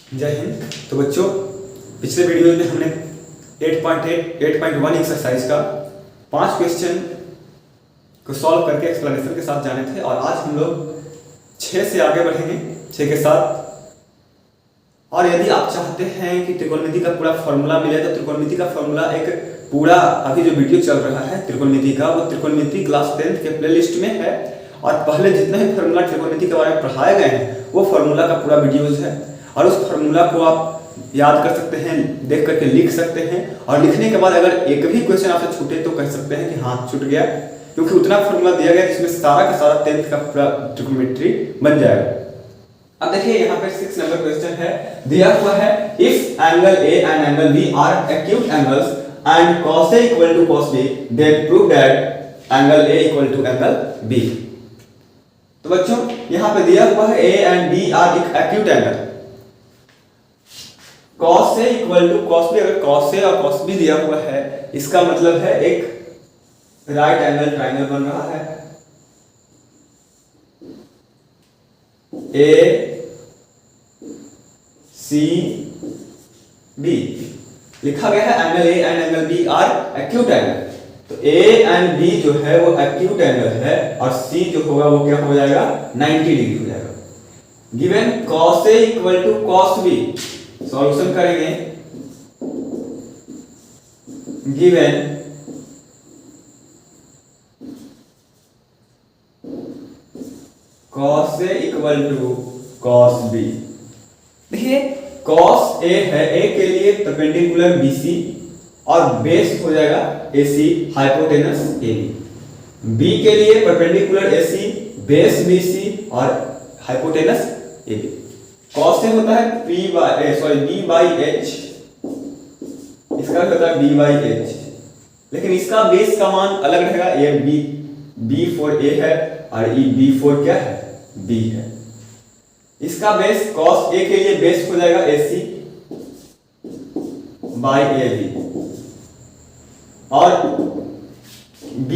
जय हिंद। तो बच्चों, पिछले वीडियो में हमने 8.1 एक्सरसाइज का 5 क्वेश्चन को सॉल्व करके एक्सप्लेनेशन के साथ जाने थे और आज हम लोग 6 से आगे बढ़ेंगे, 6 के साथ। और यदि आप चाहते हैं कि त्रिकोणमिति का पूरा फॉर्मूला मिले तो त्रिकोणमिति का फॉर्मूला एक पूरा अभी जो वीडियो चल रहा है त्रिकोणमिति का, वो त्रिकोणमिति क्लास 10 के प्लेलिस्ट में है और पहले जितने भी फॉर्मूला त्रिकोणमिति के बारे में पढ़ाए गए हैं वो फॉर्मूला का पूरा वीडियोज है और उस फॉर्मूला को आप याद कर सकते हैं, देख करके लिख सकते हैं और लिखने के बाद अगर एक भी क्वेश्चन आपसे छूटे तो कह सकते हैं कि हाँ छूट गया, क्योंकि उतना फॉर्मूला दिया गया जिसमें सारा का सारा 10th का पूरा ट्रिग्नोमेट्री बन जाएगा। अब देखिए यहाँ पे 6 नंबर क्वेश्चन है, दिया हुआ है if angle A and angle B are acute angles and cos A equal to cos B then prove that angle A equal to angle B। तो बच्चों यहाँ पे दिया हुआ है A and B are acute angle, cos A equal to cos B। अगर cos A और cos B दिया हुआ है इसका मतलब है एक राइट एंगल ट्रायंगल बन रहा है। A C B लिखा गया है angle A and angle B are acute angle. तो A एंड B जो है वो एक्यूट एंगल है और C जो होगा वो क्या हो जाएगा 90 डिग्री हो जाएगा। Given cos A equal to cos B, solution करेंगे। Given cos A equal to cos B। देखिए cos A है, A के लिए परपेंडिकुलर BC और बेस हो जाएगा AC हाइपोटेनस AB। B के लिए परपेंडिकुलर AC, बेस BC और हाइपोटेनस AB। cos A होता है B by H, इसका होता है B by H, लेकिन इसका बेस का मान अलग रहेगा। ये B फॉर A है और ये B फॉर क्या है B है। इसका बेस cos A के लिए बेस हो जाएगा AC by AB और B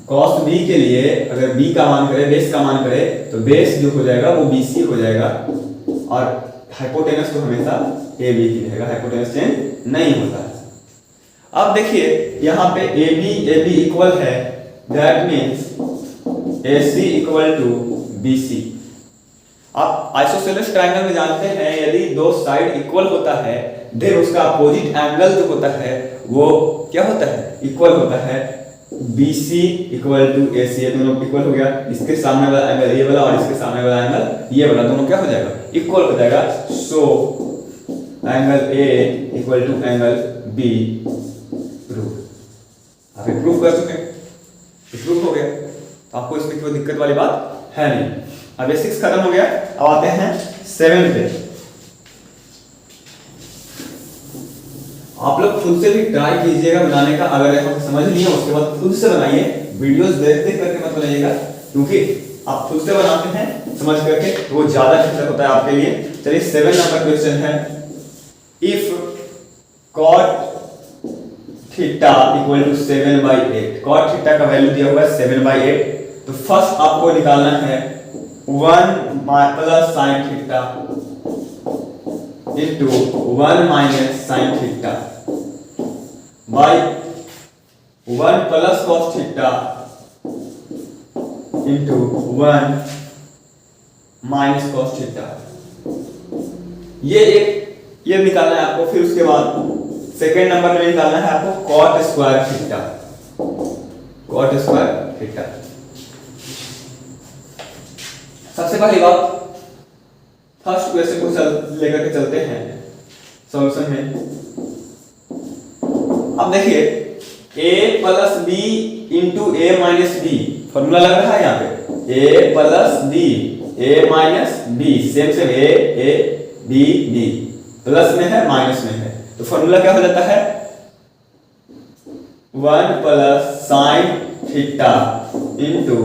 cos B के लिए अगर B का मान करे, बेस का मान करे तो बेस जो हो जाएगा वो BC हो जाएगा और हाइपोटेनस तो हमेशा AB ही रहेगा, हाइपोटेनस चेंज नहीं होता है। अब देखिए यहाँ पे AB इक्वल है, that means AC equal to BC। आप आइसोसेलेस ट्रायंगल में जानते हैं यदि दो साइड इक्वल होता है देन उसका अपोजिट एंगल जो होता है वो क्या होता है इक्वल होता है। BC इक्वल टू AC, ये दोनों इक्वल हो गया। इसके सामने वाला एंगल ये वाला और इसके सामने वाला एंगल ये वाला, दोनों क्या हो जाएगा इक्वल हो जाएगा। So angle A equal to angle B proof. आप प्रूफ कर चुके हैं, प्रूफ हो गया तो आपको इसमें कोई दिक्कत वाली बात है नहीं। अब ये 6 खत्म हो गया, अब आते हैं 7 पे। आप लोग खुद से भी ट्राई कीजिएगा बनाने का, अगर आप समझ नहीं है उसके बाद खुद से बनाइए, वीडियोस देख देख करके मत बनाइएगा, क्योंकि आप खुद से बनाते हैं समझ करके तो वो ज्यादा बेहतर होता है आपके लिए। चलिए 7 नंबर क्वेश्चन है, if cot theta equal to 7/8। cot theta का वैल्यू दिया हुआ है 7/8, तो फर्स्ट आपको निकालना है 1 plus sine theta into 1 minus sine theta by 1 plus cos theta into 1 minus cos theta. ये निकालना है आपको। फिर उसके बाद सेकेंड नंबर में निकालना है आपको cot square theta, cot square theta. सबसे पहली बात फर्स्ट क्वेश्चन को लेकर के चलते हैं सॉल्यूशन में। अब देखिए a plus b into a minus b, formula लग रहा है यहाँ पे a plus b, a minus b, same a b plus में है माइनस में है, तो फॉर्मूला क्या हो जाता है 1 plus sine theta into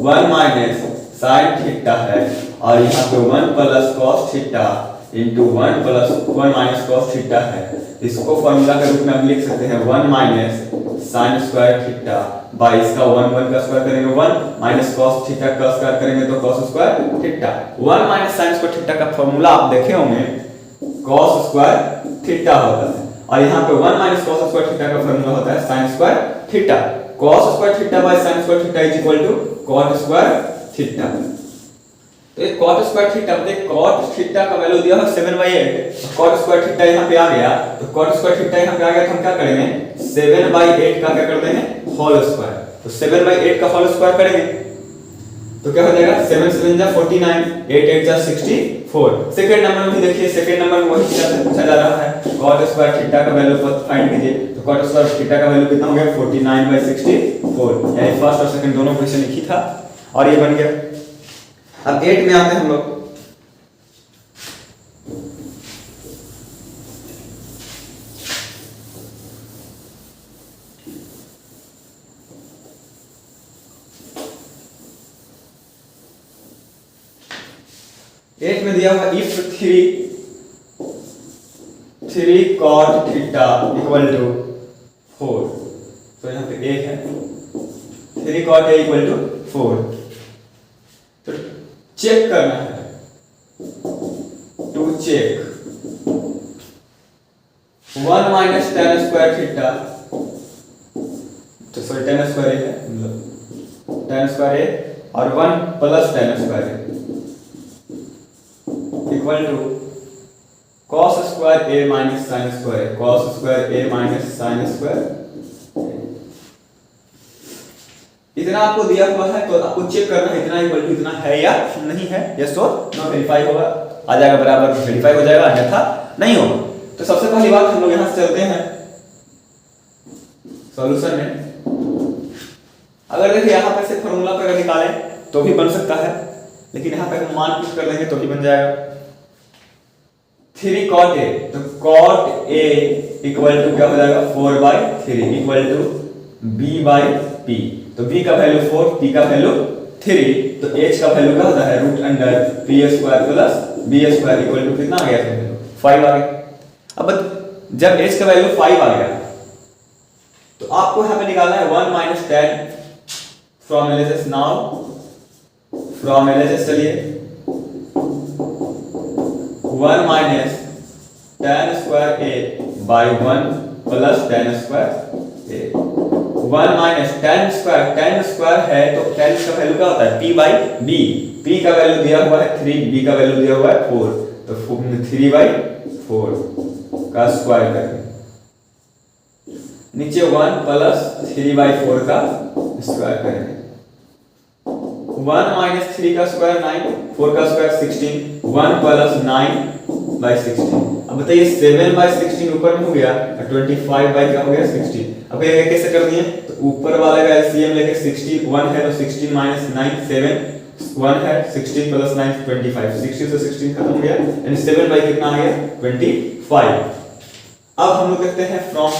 1 minus sine theta है और यहाँ पे 1 plus cos theta into 1 plus 1 minus cos theta है। इसको फॉर्मूला के रूप में हम लिख सकते हैं 1 minus sign square theta by इसका 1 का स्क्वायर करेंगे 1 माइनस कॉस थीटा का स्क्वायर करेंगे तो cos square theta. 1 minus sign square theta का फॉर्मूला आप देखे होंगे कॉस स्क्वायर थीटा होता है, और यहाँ पे 1 माइनस कॉस स्क्वायर थीटा का फॉर्मूला होता है sine square theta. Cos square theta by sine square theta is equal to cot square theta. तो ये कॉट स्क्वायर थीटा मतलब कॉट थीटा का वैल्यू दिया है 7/8, कॉट स्क्वायर थीटा यहाँ पे आ गया, तो कॉट स्क्वायर थीटा यहाँ पे आ गया तो हम क्या करेंगे 7/8 का क्या कर देंगे होल स्क्वायर। तो 7/8 का होल स्क्वायर करेंगे तो क्या हो जाएगा 7 7 जा 49, 8 8 जा 64। सेकंड नंबर में भी देखिए, सेकंड नंबर में वही चीज पूछा जा रहा है कॉट स्क्वायर थीटा का वैल्यू फाइंड कीजिए। तो कॉट स्क्वायर थीटा का वैल्यू कितना हो गया 49/64, यानी फर्स्ट और सेकंड दोनों क्वेश्चन एक ही था और ये बन गया। अब 8 में आते हैं हम लोग। एट में दिया हुआ if 3 cot theta equal to 4, तो यहाँ पे 1 है 3 cot A इक्वल टू 4। तो चेक करना है, to check 1 minus tan square theta, तो सॉरी tan स्क्वायर है मतलब tan स्क्वायर A और 1 plus tan square A equal to cos square A minus sin square, cos square A minus sin square. इतना आपको दिया हुआ है तो आपको चेक करना है इतना इक्वल टू इतना है या नहीं है, यस और नो। वेरीफाई होगा आ जाएगा बराबर, वेरीफाई हो जाएगा, अन्यथा नहीं होगा। तो सबसे पहली बात हम लोग यहां से चलते हैं सॉल्यूशन में। अगर देखिए यहां पे से फार्मूला पे अगर निकालें तो भी बन सकता है, लेकिन यहां पे हम मान पुट कर लेंगे तो भी बन जाएगा 3 cot A, तो cot A इक्वल टू क्या हो जाएगा 4/3 इक्वल टू B/P। तो B का वैल्यू 4, P का वैल्यू 3, तो H का वैल्यू क्या होता है root under P² plus B² equal to कितना आ गया 5 आ गया। अब जब H का वैल्यू 5 आ गया तो आपको यहां पे निकालना है 1 minus tan from LHS। Now from LHS चलिए 1 minus tan square A by 1 plus tan square A। 1 minus tan square है तो tan का वैल्यू क्या होता है P/B। P का वैल्यू दिया हुआ है 3, B का वैल्यू दिया हुआ है 4, तो 3/4 का स्क्वायर करेंगे, नीचे 1 प्लस 3/4 का स्क्वायर करेंगे। 1 माइनस 3 का स्क्वायर 9, 4 का स्क्वायर 16, 1 प्लस 9/16। अब बताइए 7/16 ऊपर में हो गया और 25 बाई क्या हो गया 16। अब ये कैसे कर दिए, तो ऊपर वाले का एलसीएम लेके 16 1 है तो 16 माइनस 9 7 1 है 16 प्लस 9 25, 16 से 16 खत्म हो गया यानी 7 बाई कितना आ गया 25। अब हम लोग देखते हैं फ्रॉम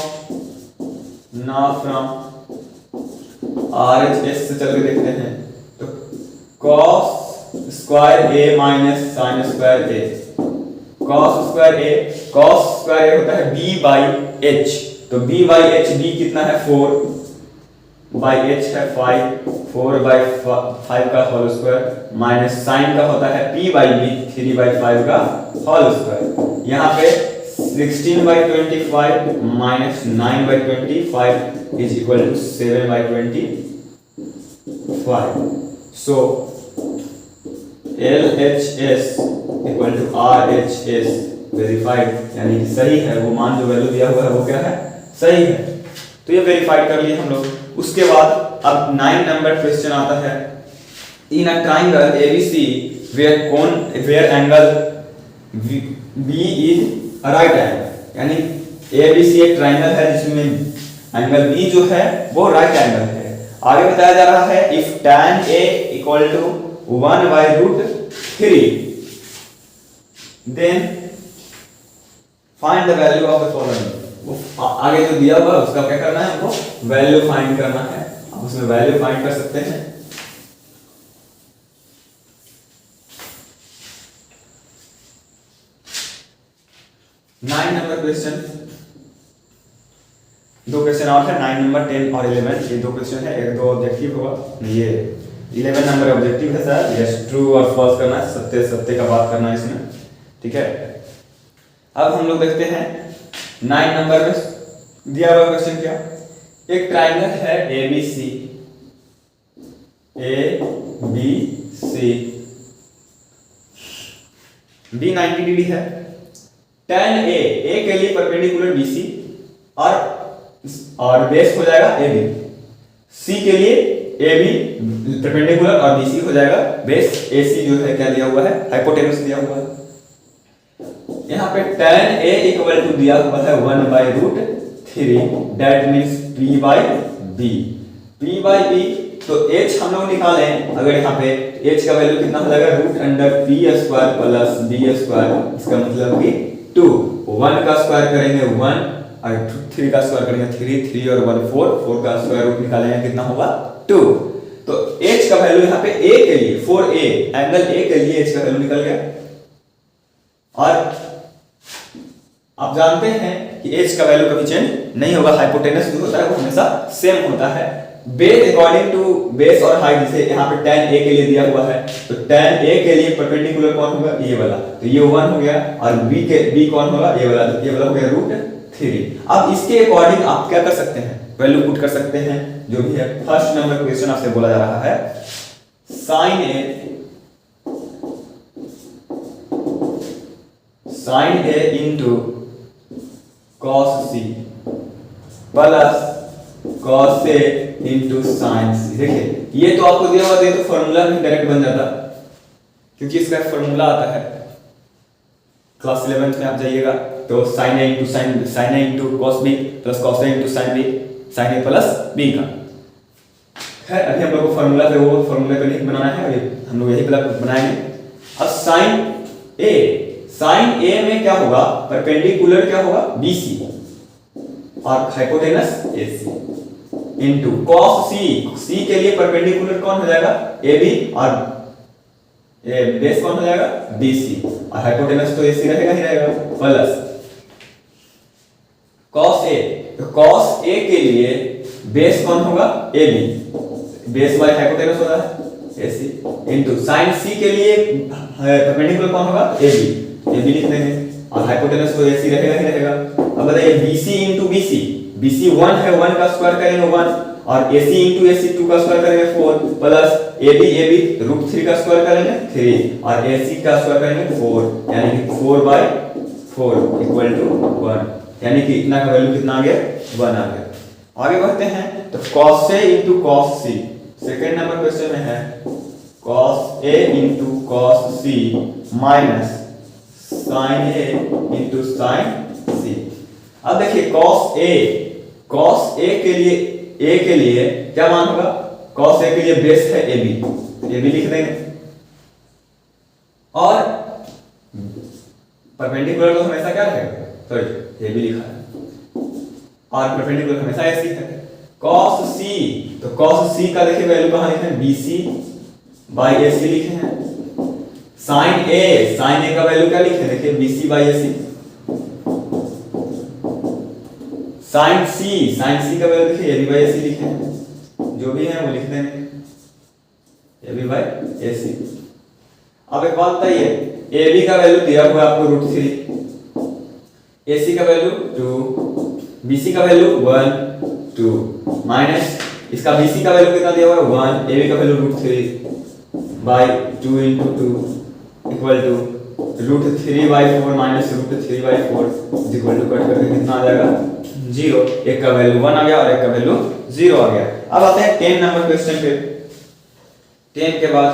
RHS से चल के देखते हैं, तो cos square A minus sin square A, cos square A होता है B/H, तो B/H B कितना है 4 बाई H है 5, 4/5 का होल स्क्वायर माइनस sin का होता है P/B 3/5 का होल स्क्वायर। यहाँ पे 16/25 minus 9/25 is equal to 7/25। So LHS equal to RHS verified, यानी कि सही है, वो मान जो वैल्यू दिया हुआ है वो क्या है सही है। तो ये वेरीफाइड कर लिए हम लोग। उसके बाद अब 9 नंबर क्वेश्चन आता है, in a triangle ABC where angle B is right angle, यानी ABC एक ट्रायंगल है जिसमें एंगल B जो है वो राइट एंगल है। आगे बताया जा रहा है if tan A equal to 1/√3 then find the value of the following. आगे जो दिया हुआ है उसका क्या करना है, हमको वैल्यू फाइंड करना है। आप उसमें वैल्यू फाइंड कर सकते हैं। 9 नंबर क्वेश्चन, दो क्वेश्चन और है 9 नंबर 10 और 11, ये दो क्वेश्चन है, एक दो ऑब्जेक्टिव होगा। ये 11 नंबर ऑब्जेक्टिव है सर, यस ट्रू और फॉल्स करना है, सत्य सत्य का बात करना है इसमें, ठीक है। अब हम लोग देखते हैं 9 नंबर में दिया हुआ क्वेश्चन क्या, एक ट्राइंगल है ABC, ABC B 90 डिग्री है, tan A के लिए परपेंडिकुलर BC और बेस हो जाएगा AB, C के लिए AB परपेंडिकुलर और BC हो जाएगा बेस, AC जो है क्या दिया हुआ है, हाइपोटेनस दिया हुआ है। यहाँ पे tan A इक्वल टू दिया हुआ है 1/√3, दैट मींस P/B, तो h हम लोग निकालें, अगर यहाँ पे h का वैल्यू कितना हो जाएगा, √P² प्लस B², इसका मतलब कि 2, 1 का स्क्वायर करेंगे 1 और 3 का स्क्वायर करेंगे 3 और 1 4 का स्क्वायर रूट निकालेंगे कितना होगा 2। तो h का वैल्यू यहाँ पे a के लिए 4a एंगल a के लिए h का वैल्यू निकल गया। और आप जानते हैं कि h का वैल्यू कभी चेंज नहीं होगा, हाइपोटेनस जो होता है वो हमेशा सेम होता है। बेस अकॉर्डिंग टू बेस और हाइट, जैसे यहाँ पे tan a के लिए दिया हुआ है, तो tan a के लिए परपेंडिकुलर कौन होगा, ये वाला, तो ये 1 हो गया, और b कौन होगा, ये वाला, तो ये वाला हो गया √3। अब इसके अकॉर्डिंग आप क्या कर सकते हैं, वैल्यू पुट कर सकते हैं, जो भी है। फर्स्ट नंबर क्वेश्चन आपसे बोला जा रहा है sin A into cos C plus cos A into sine C। देखिए ये तो आपको दिया हुआ है, तो फॉर्मूला में डायरेक्ट बन जाता, क्योंकि इसका फॉर्मूला आता है, क्लास 11 में आप जाइएगा तो sin A into cos B plus cos A into sin A plus B का। खैर अभी हम लोग को फॉर्मूला पे, वो फॉर्मूला पे नहीं बनाना है, अभी हम लोग यही बनाएंगे। अब sin A में क्या होगा, परपेंडिकुलर क्या होगा BC और hypotenuse AC into cos C के लिए परपेंडिकुलर कौन हो जाएगा, AB और बेस कौन हो जाएगा, BC और हाइपोटेनस तो AC रहेगा ही रहेगा, प्लस cos A, तो cos A के लिए बेस कौन होगा, AB, बेस बाय हाइपोटेनस होता है AC, इंटू sin C के लिए परपेंडिकुलर कौन होगा, AB लिख देंगे, और हाइपोटेनस तो AC रहेगा ही रहेगा। अब बताइए BC इंटू BC 1 है, 1 का स्क्वायर करेंगे 1, और AC इंटू AC 2 का स्क्वायर करेंगे 4, प्लस AB √3 का स्क्वायर करेंगे 3, और AC का स्क्वायर करेंगे 4, यानी कि 4/4 इक्वल टू 1, यानी कि इतना का वैल्यू कितना आ गया, 1 आ गया। आगे बढ़ते हैं, तो cos A into cos C, second number question में है cos A into cos C minus sin A into sin C। अब देखिए cos A के लिए क्या मान होगा, cos A के लिए बेस है AB लिख देंगे, और परपेंडिकुलर तो हमेशा क्या रहेगा, सॉरी AB लिखा है, और परपेंडिकुलर हमेशा AC है। cos C, तो cos C का देखिए वैल्यू कहाँ लिखे हैं, BC/AC लिखे हैं। sin A का वैल्यू क्या लिखे, देखिए BC/AC। sin C का वैल्यू देखिए AB/AC लिखे हैं, जो भी है वो लिख देंगे AB/AC। अब एक बात बताइए, AB का वैल्यू दिया हुआ है आपको √3, AC का वैल्यू 2, BC का वैल्यू 1 2, माइनस इसका BC का वैल्यू कितना दिया हुआ है 1, AB का value √3/2 into 2 equal to √3/4 minus √3/4 equal to cut करके कितना आ जाएगा 0। एक का वैल्यू 1 आ गया और एक का वैल्यू 0 आ गया। अब आते हैं 10 नंबर क्वेश्चन पे। 10 के बाद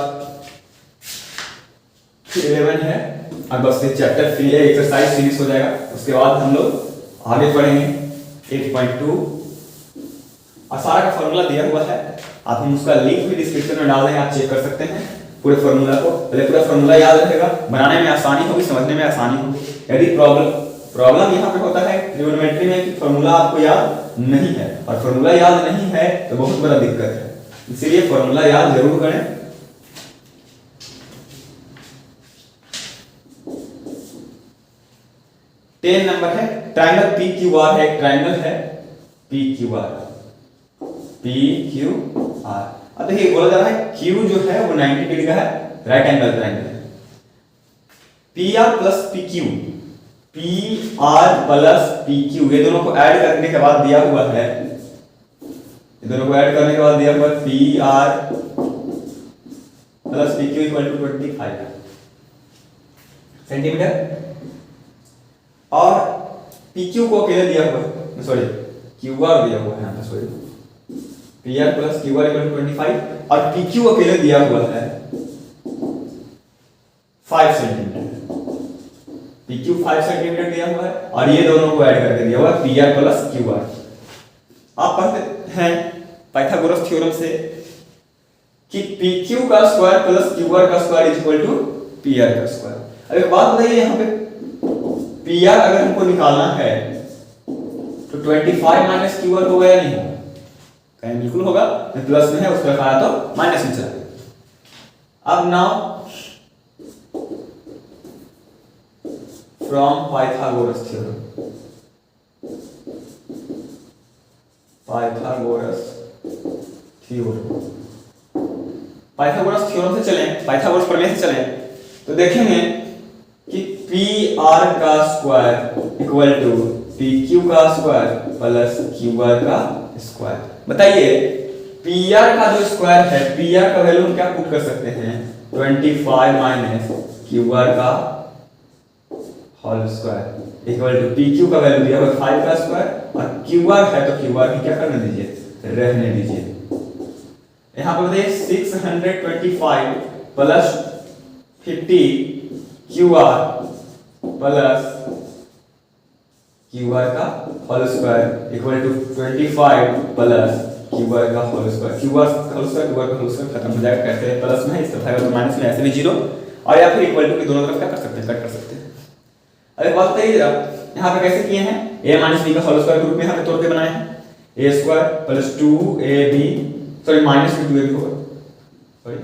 11 है, अब बस ये चैप्टर फ्री है, एक्सरसाइज फिनिश हो जाएगा, उसके बाद हम लोग आगे पढ़ेंगे 8.2 और सारा का फॉर्मूला दिया हुआ है, आप हम उसका लिंक भी डिस्क्रिप्शन में डाल देंगे, आप चेक कर सकते हैं पूरे फॉर्मूला को। पहले पूरा फॉर्मूला याद रहेगा, बनाने में आसानी होगी, समझने में आसानी होगी। यदि प्रॉब्लम यहाँ पे होता है ट्रिग्नोमेट्री में कि फॉर्मूला आपको याद नहीं है, और फॉर्मूला याद नहीं है तो बहुत बड़ा दिक्कत है, इसीलिए फॉर्मूला याद जरूर करें। 10 नंबर है ट्रायंगल पी क्यू आर है, एक ट्रायंगल है P Q R, P Q R. अब देखिए बोला जा रहा है क्यू जो है वो 90 डिग्री का है, राइट एंगल ट्रायंगल है। P R plus P Q, P R plus P Q, ये दोनों को ऐड करने के बाद दिया हुआ है, ये दोनों को ऐड करने के बाद दिया हुआ है P R plus P Q equal to 25 centimetre, और पी क्यू को अकेले दिया हुआ है, सॉरी क्यू आर दिया हुआ है यहाँ पे, sorry P R plus Q R equal to 25 और पी क्यू अकेले दिया हुआ है 5 सेंटीमीटर, पी क्यू 5 सेंटीमीटर दिया हुआ है और ये दोनों को ऐड करके दिया हुआ है P R plus Q R. आप पढ़ते हैं पाइथागोरस थ्योरम से कि पी क्यू का स्क्वायर प्लस क्यू आर का square is equal to P R का स्क्वायर। अब एक बात बताइए, यहाँ पे पी आर अगर हमको निकालना है तो 25 माइनस क्यू आर होगा या नहीं होगा? कहीं बिल्कुल होगा, प्लस में है उसका आया तो माइनस में चला गया। अब now from Pythagoras theorem, Pythagoras theorem से चलें, पाइथागोरस प्रमेय से चलें तो देखेंगे कि पी आर का square equal to P Q का स्क्वायर प्लस क्यू आर का स्क्वायर। बताइए पी आर का जो स्क्वायर है, पी आर का वैल्यू हम क्या पुट कर सकते हैं? 25 माइनस क्यू आर का whole square equal to P Q का वैल्यू दिया हुआ 5 का स्क्वायर और क्यू आर है तो क्यू आर की क्या करने दीजिए, रहने दीजिए। यहाँ पर बताइए 625 plus 50 Q R plus Q R का whole square equal to 25 plus Q R का whole square. Q R whole square Q R का होल स्क्वायर खत्म हो जाएगा, कैसे प्लस में इस तरफ तो माइनस में, ऐसे भी जीरो, और या फिर इक्वल टू के दोनों तरफ क्या कर सकते हैं, कट कर सकते हैं। अब एक बात बताइए जरा, यहाँ पे कैसे किए हैं? a माइनस b का होल स्क्वायर के रूप में यहाँ पे तोड़ के बनाए हैं, a square plus 2ab, sorry minus 2ab होगा, सॉरी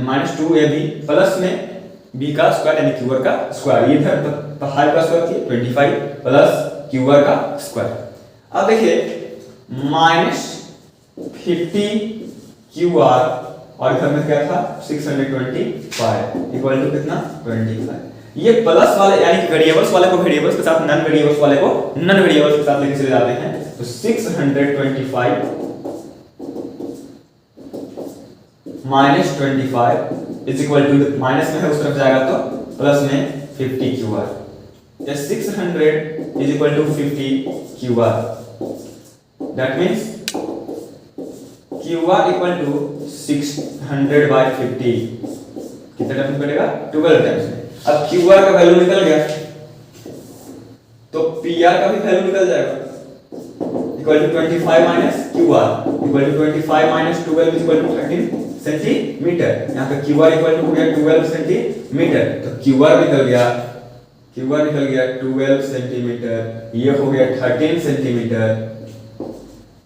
माइनस 2ab प्लस में b का स्क्वायर यानी क्यू आर का स्क्वायर, ये था तो हाई का स्क्वायर किए 25 प्लस क्यू आर का स्क्वायर। अब देखिए माइनस 50 क्यू आर और इधर में क्या था 625 इक्वल टू कितना 25। ये प्लस वाले यानी कि वेरिएबल्स वाले को वेरिएबल्स के साथ, नॉन वेरिएबल्स वाले को नॉन वेरिएबल्स के साथ लेके चले जाते हैं, तो 625 minus 25 is equal to, minus में है उस तरफ जाएगा तो प्लस में 50 Q R, 600 is equal to 50 Q R, that means Q R equal to 600 by 50, कितना टाइम कटेगा 12 टाइम्स में। अब क्यू आर का वैल्यू निकल गया तो पी आर का भी वैल्यू निकल जाएगा, equal to 25 minus Q R equal to 25 minus 12 equal to 13 centimetre. यहाँ पे क्यू आर इक्वल टू हो गया 12 सेंटीमीटर, तो क्यू आर निकल गया 12 सेंटीमीटर, ये हो गया 13 सेंटीमीटर।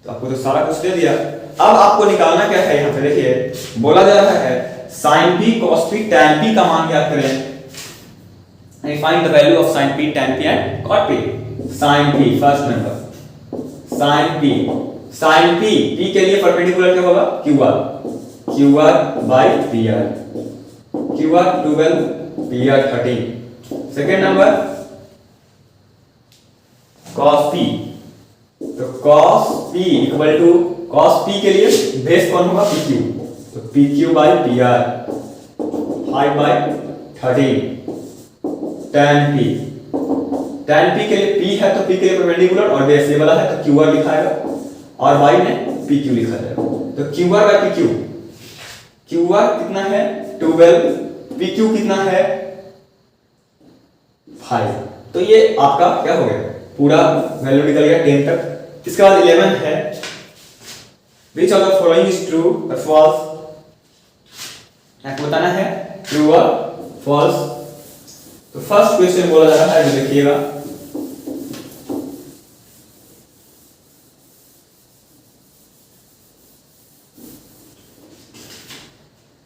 तो आपको तो सारा कुछ दे दिया। अब आपको निकालना क्या है? यहाँ पे देखिए बोला जा रहा है sin p cos p tan p का मान ज्ञात करें। Find the value of sin p, tan p and cot p. sin p first number, sin p p के लिए परपेंडिकुलर क्या होगा? Q R by P R, Q R 12 P R 13। Second number cos p, तो cos p equal to cos p के लिए base कौन होगा? pq, तो pq by P are 5 by 13 tan p, tan p के लिए p है तो p के लिए परपेंडिकुलर और बेस ये वाला है तो qr लिखाएगा और y में pq लिखा जाएगा। तो qr बाई pq, qr कितना है 12, pq कितना है 5, तो ये आपका क्या हो गया? पूरा वैल्यू निकल गया 10 तक। इसके बाद 11 है which of the following is true or false, आपको बताना है ट्रू और फॉल्स। तो फर्स्ट क्वेश्चन बोला जा रहा है, जो देखिएगा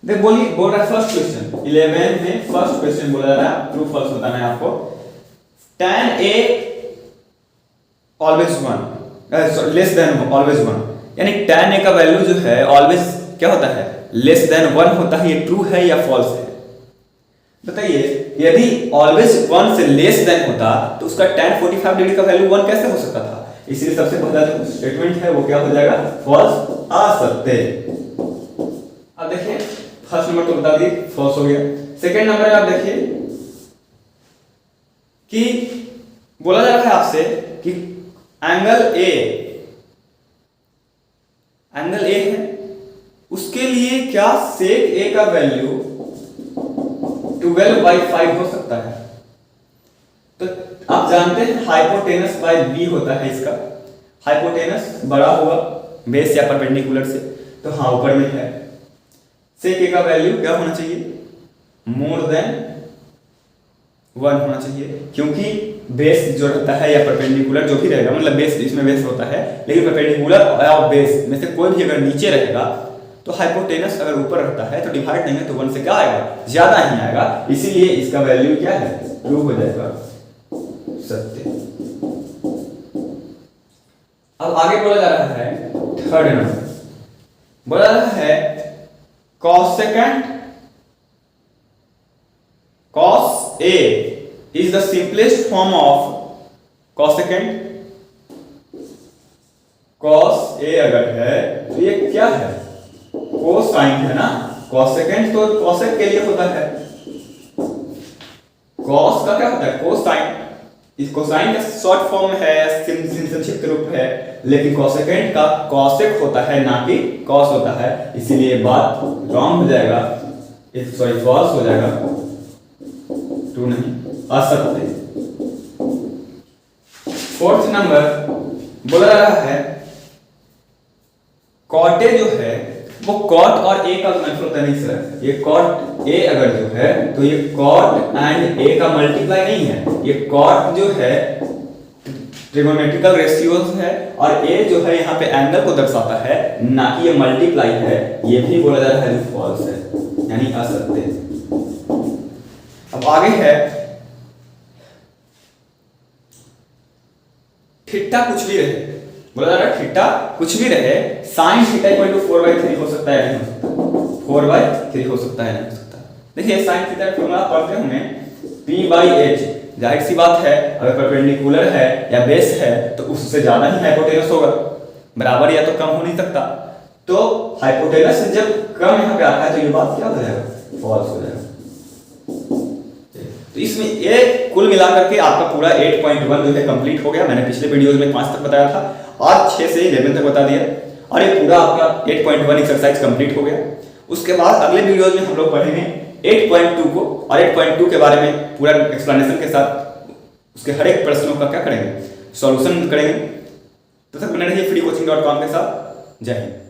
देख बोलिए, बोल रहा है फर्स्ट क्वेश्चन 11 में फर्स्ट क्वेश्चन बोला जा रहा है, ट्रू फॉल्स बताना है आपको। tan a always 1 less than always 1, यानी tan a का वैल्यू जो है ऑलवेज क्या होता है, लेस देन 1 होता है। ये ट्रू है या फॉल्स है बताइए। यदि ऑलवेज 1 से लेस देन होता तो उसका tan 45 डिग्री का वैल्यू 1 कैसे हो सकता था। इसलिए सबसे पहला जो स्टेटमेंट है वो क्या हो जाएगा, फॉल्स आ सकते। अब देखिए फर्स्ट नंबर तो बता दी फॉल्स हो गया। सेकंड नंबर आप देखिए कि बोला जा रहा है आपसे कि एंगल ए है, उसके लिए क्या सेक ए का वैल्यू 12/5 हो सकता है। तो आप जानते हैं हाइपोटेनस बाय बी होता है इसका, हाइपोटेनस बड़ा हुआ बेस या परपेंडिकुलर से, तो हाँ ऊपर में है। सेक ए का वैल्यू क्या होना चाहिए, मोर देन 1 होना चाहिए, क्योंकि बेस जो रहता है या परपेंडिकुलर जो भी रहेगा, मतलब बेस इसमें बेस होता है, लेकिन परपेंडिकुलर और बेस में से कोई भी अगर नीचे रहेगा तो हाइपोटेनस अगर ऊपर रहता है तो डिवाइड नहीं है तो 1 से क्या आएगा, ज्यादा ही आएगा। इसीलिए इसका वैल्यू क्या है, ट्रू हो जाएगा, सत्य। अब आगे बोला जा रहा है थर्ड नंबर, बोला जा रहा है cosecant cos A is the simplest form of cosecant। cos A अगर है तो ये क्या है, कोसाइन है ना। cosecant तो cosec के लिए होता है, cos का क्या होता है, कोसाइन। इस कोसाइन का शॉर्ट फॉर्म है, संक्षिप्त रूप है, लेकिन cosecant का cosec होता है ना कि cos होता है, इसीलिए बात रॉन्ग हो जाएगा, सॉरी फॉल्स हो जाएगा, ट्रू नहीं, असत्य। फोर्थ नंबर बोला जा रहा है cot A जो है वो cot और A का मल्टीप्लाई नहीं सर, ये cot A अगर जो है तो ये cot एंड A का मल्टीप्लाई नहीं है, ये cot जो है ट्रिगोनोमेट्रिकल रेशियोज है और A जो है यहाँ पे एंगल को दर्शाता है, ना कि ये मल्टीप्लाई है। ये भी बोला जा रहा है जो फॉल्स है, यानी असत्य। अब आगे है थीटा कुछ भी रहे, बोला जा रहा है थीटा कुछ भी रहे, sin थीटा इक्वल टू 4/3 हो सकता है, नहीं हो सकता, 4/3 हो सकता है, नहीं हो सकता। देखिए sin थीटा का फॉर्मूला पढ़ते होंगे, p/h, जाहिर सी बात है अगर परपेंडिकुलर है या बेस है तो उससे ज्यादा ही हाइपोटेनस होगा, बराबर या तो कम हो नहीं सकता। तो हाइपोटेनस से जब कम यहाँ पे आता है तो ये बात क्या हो जाएगा, फॉल्स हो जाएगा। तो इसमें ये कुल मिलाकर के आपका पूरा 8.1 जो है कंप्लीट हो गया। मैंने पिछले वीडियोस में 5 तक बताया था, आज 6 से 11 तक बता दिया, और ये पूरा आपका 8.1 एक्सरसाइज कंप्लीट हो गया। उसके बाद अगले वीडियोस में हम लोग पढ़ेंगे 8.2 को, और 8.2 के बारे में पूरा एक्सप्लेनेशन के साथ उसके हर एक प्रश्नों का क्या करेंगे, सॉल्यूशन करेंगे। तो तक बने रहिए freecoaching.com के साथ। जय हिंद।